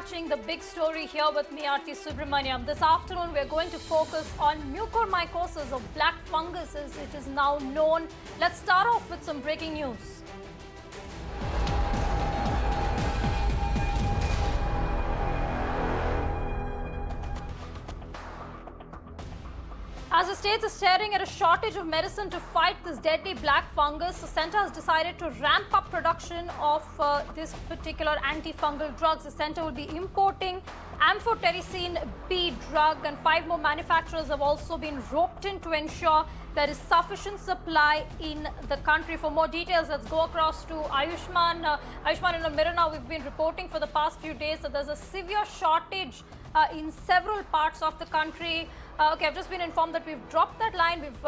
watching The Big Story here with me, Aarti Subramaniam. This afternoon, we're going to focus on mucormycosis, or black fungus as it is now known. Let's start off with some breaking news. As the states are staring at a shortage of medicine to fight this deadly black fungus, the centre has decided to ramp up production of this particular antifungal drugs. The centre will be importing amphotericin B drug, and 5 more manufacturers have also been roped in to ensure there is sufficient supply in the country. For more details, let's go across to Ayushman. Ayushman, in the mirror now, we've been reporting for the past few days that there's a severe shortage in several parts of the country. Okay, I've just been informed that we've dropped that line with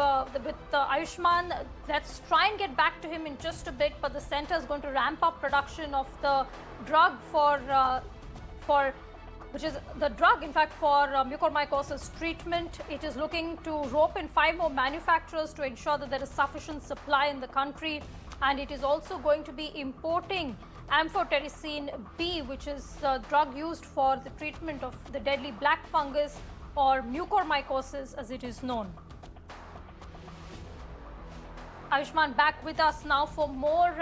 Ayushman. Let's try and get back to him in just a bit, but the centre is going to ramp up production of the drug which is the drug, in fact, for mucormycosis treatment. It is looking to rope in 5 more manufacturers to ensure that there is sufficient supply in the country. And it is also going to be importing amphotericin B, which is the drug used for the treatment of the deadly black fungus, or mucormycosis as it is known. Ayushman back with us now for more.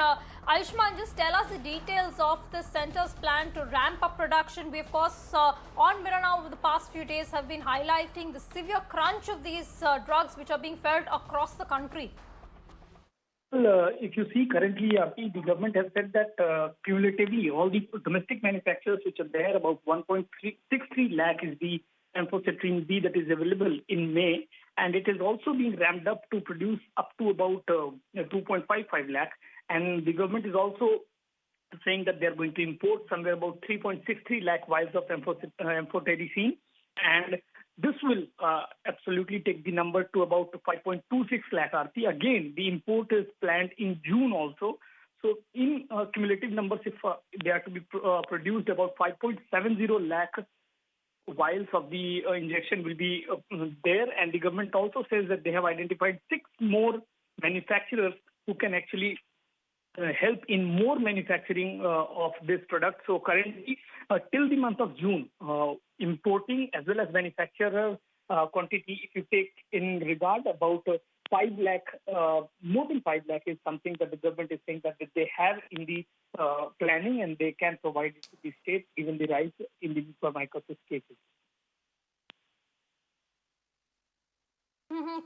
Ayushman, just tell us the details of the centre's plan to ramp up production. We, of course, on Mirror Now over the past few days have been highlighting the severe crunch of these drugs which are being felt across the country. Well, if you see currently, the government has said that cumulatively all the domestic manufacturers which are there, about 1.63 lakh is the amphotericin B that is available in May, and it is also being ramped up to produce up to about 2.55 lakh. And the government is also saying that they are going to import somewhere about 3.63 lakh vials of amphotericin, and this will absolutely take the number to about 5.26 lakh RT. Again, the import is planned in June also. So in cumulative numbers, if they are to be produced, about 5.70 lakh vials of the injection will be there. And the government also says that they have identified 6 more manufacturers who can actually help in more manufacturing of this product. So currently, till the month of June, importing as well as manufacturer quantity, if you take in regard, about 5 lakh, more than 5 lakh is something that the government is saying that they have in the planning, and they can provide it to the states given the rise in the mucormycosis cases.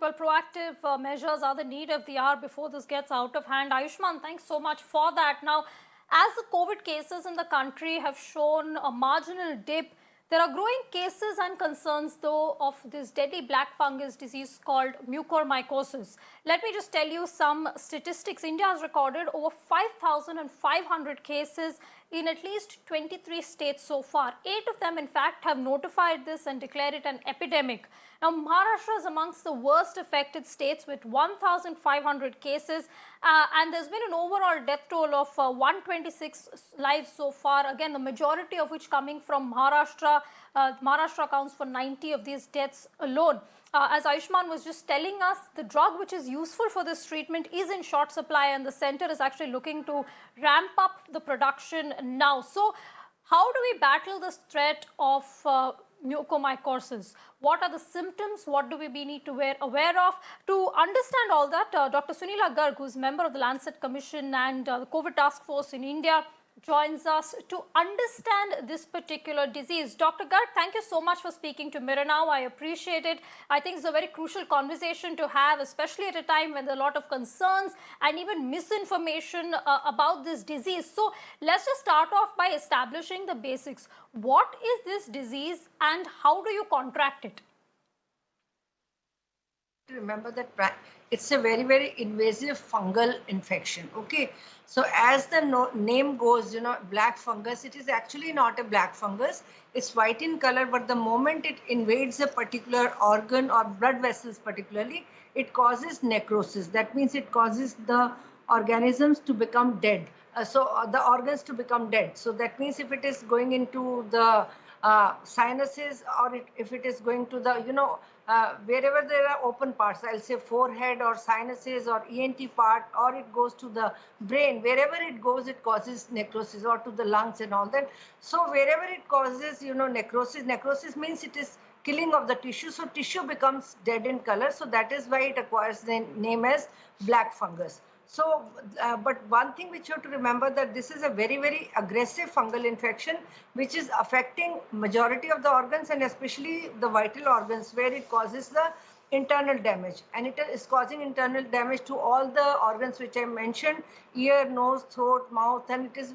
Well, proactive measures are the need of the hour before this gets out of hand. Ayushman, thanks so much for that. Now, as the COVID cases in the country have shown a marginal dip, there are growing cases and concerns, though, of this deadly black fungus disease called mucormycosis. Let me just tell you some statistics. India has recorded over 5,500 cases in at least 23 states so far. 8 of them, in fact, have notified this and declared it an epidemic. Now, Maharashtra is amongst the worst affected states with 1,500 cases, and there's been an overall death toll of 126 lives so far. Again, the majority of which coming from Maharashtra. Maharashtra accounts for 90 of these deaths alone. As Ayushman was just telling us, the drug which is useful for this treatment is in short supply, and the centre is actually looking to ramp up the production now. So, how do we battle this threat of mucormycosis? What are the symptoms? What do we need to be aware of? To understand all that, Dr. Sunila Garg, who is member of the Lancet Commission and the COVID Task Force in India, joins us to understand this particular disease. Dr. Garg, thank you so much for speaking to Mirror Now. I appreciate it. I think it's a very crucial conversation to have, especially at a time when there are a lot of concerns and even misinformation about this disease. So let's just start off by establishing the basics. What is this disease and how do you contract it? Remember that it's a very, very invasive fungal infection. Okay, so as the name goes, black fungus, it is actually not a black fungus. It's white in color, but the moment it invades a particular organ or blood vessels particularly, it causes necrosis. That means it causes the organisms to become dead. The organs to become dead. So that means if it is going into the sinuses, or if it is going to the, wherever there are open parts, I'll say forehead or sinuses or ENT part, or it goes to the brain, wherever it goes, it causes necrosis, or to the lungs and all that. So wherever it causes, necrosis means it is killing of the tissue. So tissue becomes dead in color. So that is why it acquires the name as black fungus. So, but one thing which you have to remember, that this is a very, very aggressive fungal infection, which is affecting majority of the organs, and especially the vital organs, where it causes the internal damage. And it is causing internal damage to all the organs which I mentioned: ear, nose, throat, mouth, and it is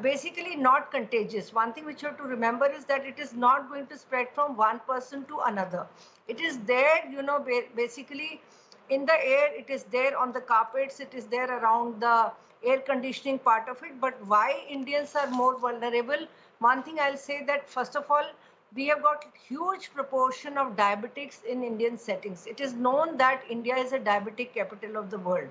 basically not contagious. One thing which you have to remember is that it is not going to spread from one person to another. It is there, basically in the air, it is there on the carpets, it is there around the air conditioning part of it. But why Indians are more vulnerable? One thing I'll say, that first of all, we have got huge proportion of diabetics in Indian settings. It is known that India is a diabetic capital of the world.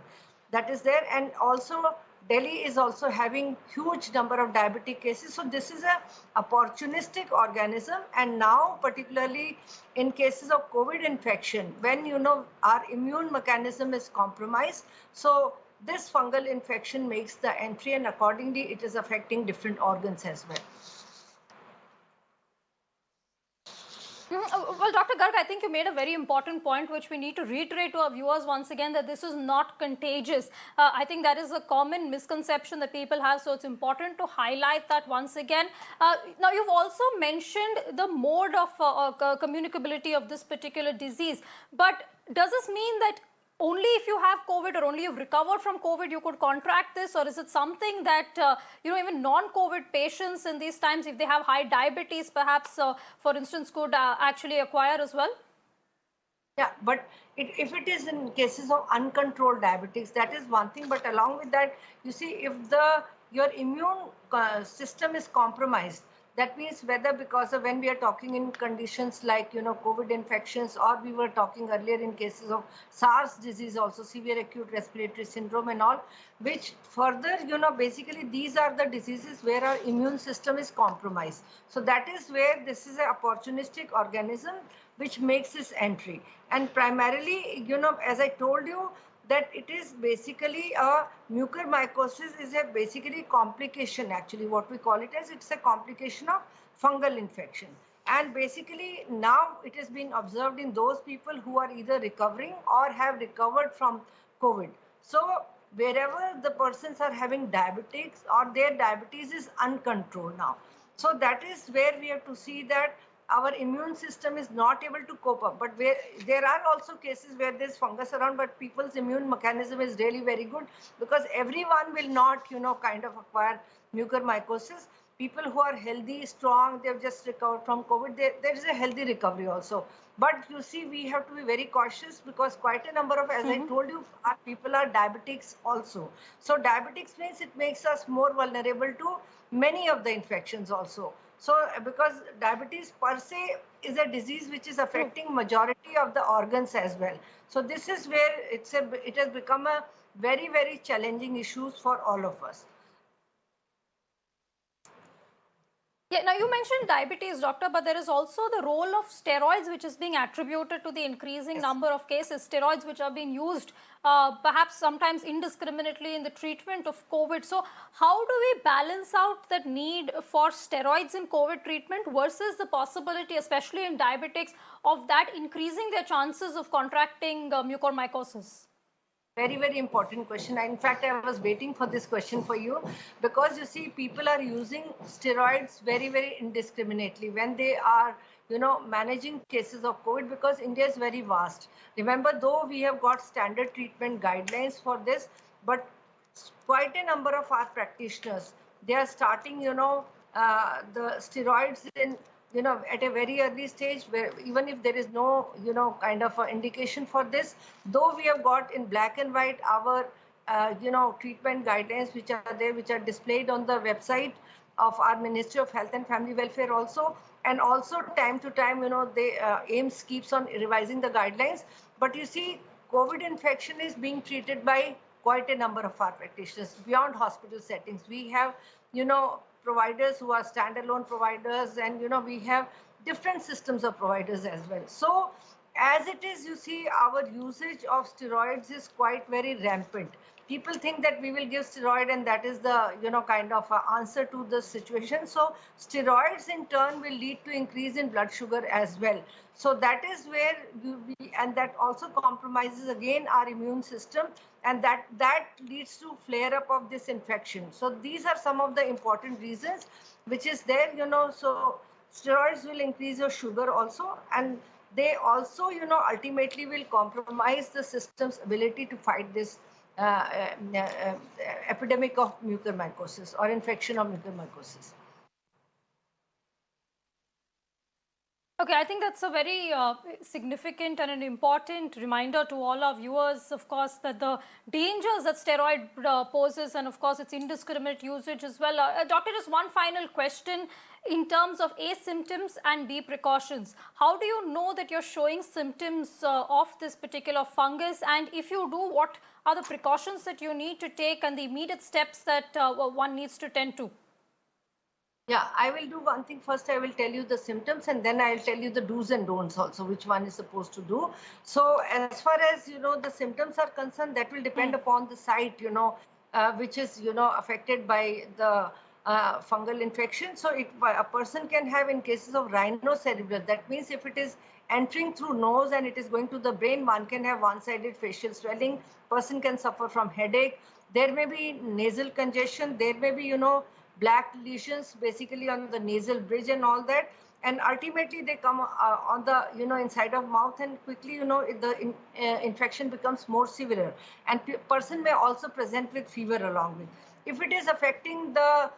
That is there. And also Delhi is also having huge number of diabetic cases. So this is a opportunistic organism. And now, particularly in cases of COVID infection, when our immune mechanism is compromised, so this fungal infection makes the entry, and accordingly it is affecting different organs as well. Well, Dr. Garg, I think you made a very important point, which we need to reiterate to our viewers once again, that this is not contagious. I think that is a common misconception that people have, so it's important to highlight that once again. Now, you've also mentioned the mode of communicability of this particular disease, but does this mean that only if you have COVID or only you've recovered from COVID, you could contract this? Or is it something that, even non-COVID patients in these times, if they have high diabetes, perhaps, for instance, could actually acquire as well? Yeah, but if it is in cases of uncontrolled diabetics, that is one thing. But along with that, you see, if your immune system is compromised, that means whether because of, when we are talking in conditions like, COVID infections, or we were talking earlier in cases of SARS disease also, severe acute respiratory syndrome and all, which further, basically these are the diseases where our immune system is compromised. So that is where this is an opportunistic organism which makes its entry. And primarily, as I told you, that it is basically a mucormycosis is a basically complication, actually what we call it as, it's a complication of fungal infection. And basically now it has been observed in those people who are either recovering or have recovered from COVID. So wherever the persons are having diabetics or their diabetes is uncontrolled now. So that is where we have to see that our immune system is not able to cope up. But there are also cases where there's fungus around, but people's immune mechanism is really very good, because everyone will not, kind of acquire mucormycosis. People who are healthy, strong, they've just recovered from COVID, there is a healthy recovery also. But you see, we have to be very cautious, because quite a number of, as I told you, our people are diabetics also. So diabetics means it makes us more vulnerable to many of the infections also. So because diabetes per se is a disease which is affecting majority of the organs as well. So this is where it has become a very, very challenging issue for all of us. Yeah, now you mentioned diabetes, doctor, but there is also the role of steroids, which is being attributed to the increasing number of cases. Steroids which are being used perhaps sometimes indiscriminately in the treatment of COVID. So how do we balance out the need for steroids in COVID treatment versus the possibility, especially in diabetics, of that increasing their chances of contracting mucormycosis? Very, very important question. In fact, I was waiting for this question for you, because you see, people are using steroids very, very indiscriminately when they are, managing cases of COVID, because India is very vast. Remember, though we have got standard treatment guidelines for this, but quite a number of our practitioners, they are starting, the steroids in, at a very early stage, where even if there is no, kind of indication for this, though we have got in black and white our, treatment guidelines, which are there, which are displayed on the website of our Ministry of Health and Family Welfare also. And also time to time, AIIMS keeps on revising the guidelines. But you see, COVID infection is being treated by quite a number of our practitioners beyond hospital settings. We have, providers who are standalone providers, and we have different systems of providers as well. So as it is, you see, our usage of steroids is quite very rampant. People think that we will give steroid and that is the kind of answer to the situation. So steroids in turn will lead to increase in blood sugar as well. So that is where and that also compromises again our immune system, and that leads to flare up of this infection. So these are some of the important reasons which is there. So steroids will increase your sugar also, and they also ultimately will compromise the system's ability to fight this uh, uh, uh, epidemic of mucormycosis or infection of mucormycosis. Okay, I think that's a very significant and an important reminder to all our viewers, of course, that the dangers that steroid poses, and of course its indiscriminate usage as well. Doctor, just one final question in terms of A, symptoms, and B, precautions. How do you know that you're showing symptoms of this particular fungus? And if you do, what are the precautions that you need to take and the immediate steps that one needs to tend to? Yeah, I will do one thing first. I will tell you the symptoms, and then I'll tell you the do's and don'ts also, which one is supposed to do. So as far as the symptoms are concerned, that will depend upon the site, which is affected by the fungal infection. So a person can have, in cases of rhinocerebral, that means if it is entering through nose and it is going to the brain, one can have one-sided facial swelling. Person can suffer from headache. There may be nasal congestion. There may be black lesions basically on the nasal bridge and all that, and ultimately they come on the inside of mouth, and quickly the infection becomes more severe, and person may also present with fever along with. If it is affecting the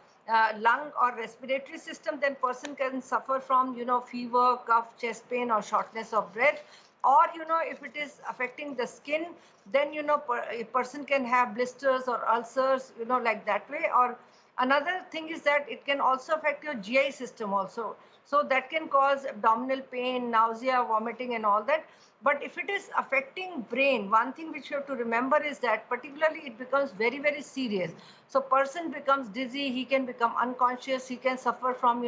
lung or respiratory system, then person can suffer from fever, cough, chest pain, or shortness of breath. Or if it is affecting the skin, then a person can have blisters or ulcers, like that way. Or another thing is that it can also affect your GI system also. So that can cause abdominal pain, nausea, vomiting, and all that. But if it is affecting brain, one thing which you have to remember is that particularly it becomes very, very serious. So person becomes dizzy, he can become unconscious, he can suffer from,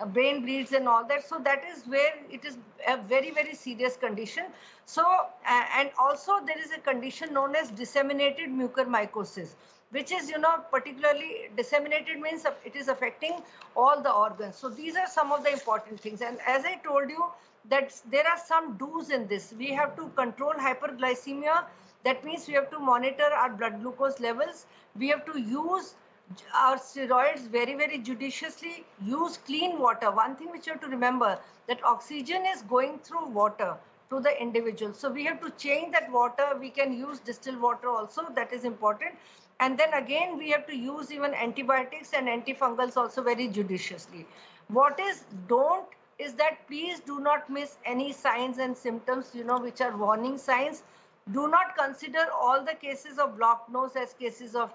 brain bleeds and all that. So that is where it is a very, very serious condition. So, and also there is a condition known as disseminated mucormycosis, which is, particularly disseminated means it is affecting all the organs. So these are some of the important things. And as I told you, that there are some do's in this. We have to control hyperglycemia. That means we have to monitor our blood glucose levels. We have to use our steroids very, very judiciously. Use clean water. One thing which you have to remember, that oxygen is going through water to the individual. So we have to change that water. We can use distilled water also. That is important. And then again, we have to use even antibiotics and antifungals also very judiciously. What is don't is that please do not miss any signs and symptoms, which are warning signs. Do not consider all the cases of blocked nose as cases of,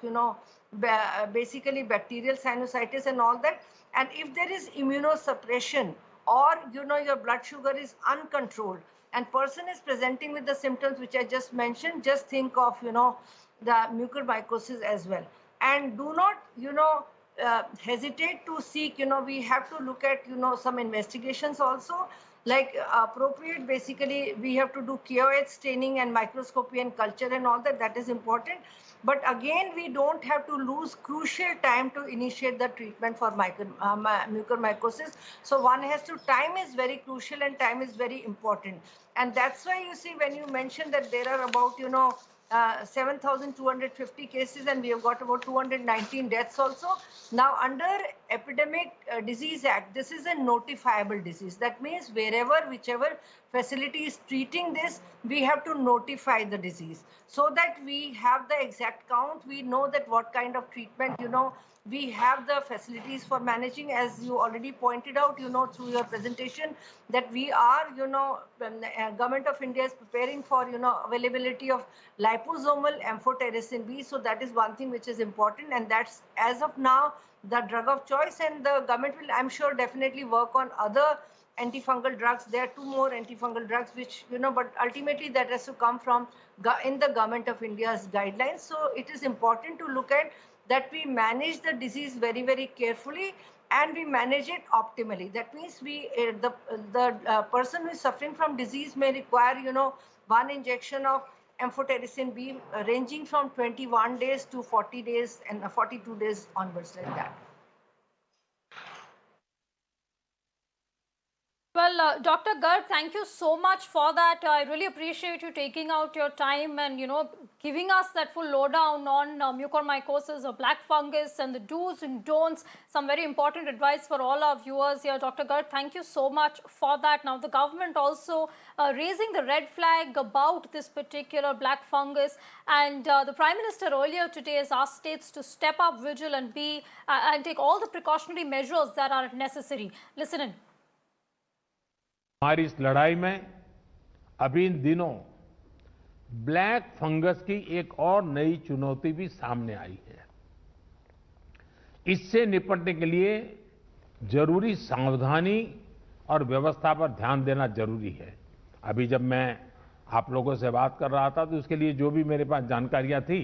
basically bacterial sinusitis and all that. And if there is immunosuppression, or, your blood sugar is uncontrolled and person is presenting with the symptoms which I just mentioned, just think of, the mucormycosis as well. And do not, hesitate to seek, we have to look at, some investigations also, like appropriate, basically we have to do KOH staining and microscopy and culture and all that. That is important. But again, we don't have to lose crucial time to initiate the treatment for mucormycosis. So one has to, time is very crucial and time is very important. And that's why you see, when you mentioned that there are about, 7,250 cases and we have got about 219 deaths also. Now, under Epidemic Disease Act, this is a notifiable disease. That means whichever facility is treating this, we have to notify the disease so that we have the exact count. We know that what kind of treatment, we have the facilities for managing, as you already pointed out, through your presentation, that we are, Government of India is preparing for, availability of liposomal amphotericin B. So that is one thing which is important, and that's as of now the drug of choice. And the government will, I'm sure, definitely work on other antifungal drugs. There are 2 more antifungal drugs which, but ultimately that has to come from in the Government of India's guidelines. So it is important to look at that we manage the disease very, very carefully and we manage it optimally. That means the person who is suffering from disease may require, one injection of amphotericin B ranging from 21 days to 40 days and 42 days onwards, like that. Well, Dr. Garg, thank you so much for that. I really appreciate you taking out your time and, giving us that full lowdown on mucormycosis or black fungus and the do's and don'ts. Some very important advice for all our viewers here. Dr. Garg, thank you so much for that. Now, the government also raising the red flag about this particular black fungus. And the Prime Minister earlier today has asked states to step up vigil and take all the precautionary measures that are necessary. Listen in. हमारी इस लड़ाई में अभी इन दिनों black fungus की एक और नई चुनौती भी सामने आई है। इससे निपटने के लिए जरूरी सावधानी और व्यवस्था पर ध्यान देना जरूरी है। अभी जब मैं आप लोगों से बात कर रहा था तो उसके लिए जो भी मेरे पास जानकारियां थी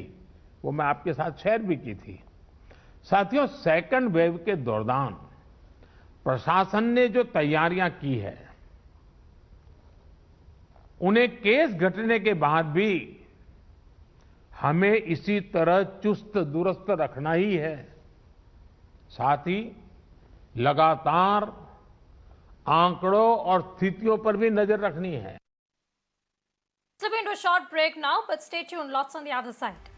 वो मैं आपके साथ शेयर भी की थी। साथियों, सेकंड वेव के दौरान प्रशासन ने जो तैयारियां की है उन्हें केस घटने के बाद भी हमें इसी तरह चुस्त दुरुस्त रखना ही है। साथ ही लगातार आंकड़ों और स्थितियों पर भी नजर रखनी है। Let's go into a short break now, but stay tuned. Lots on the other side.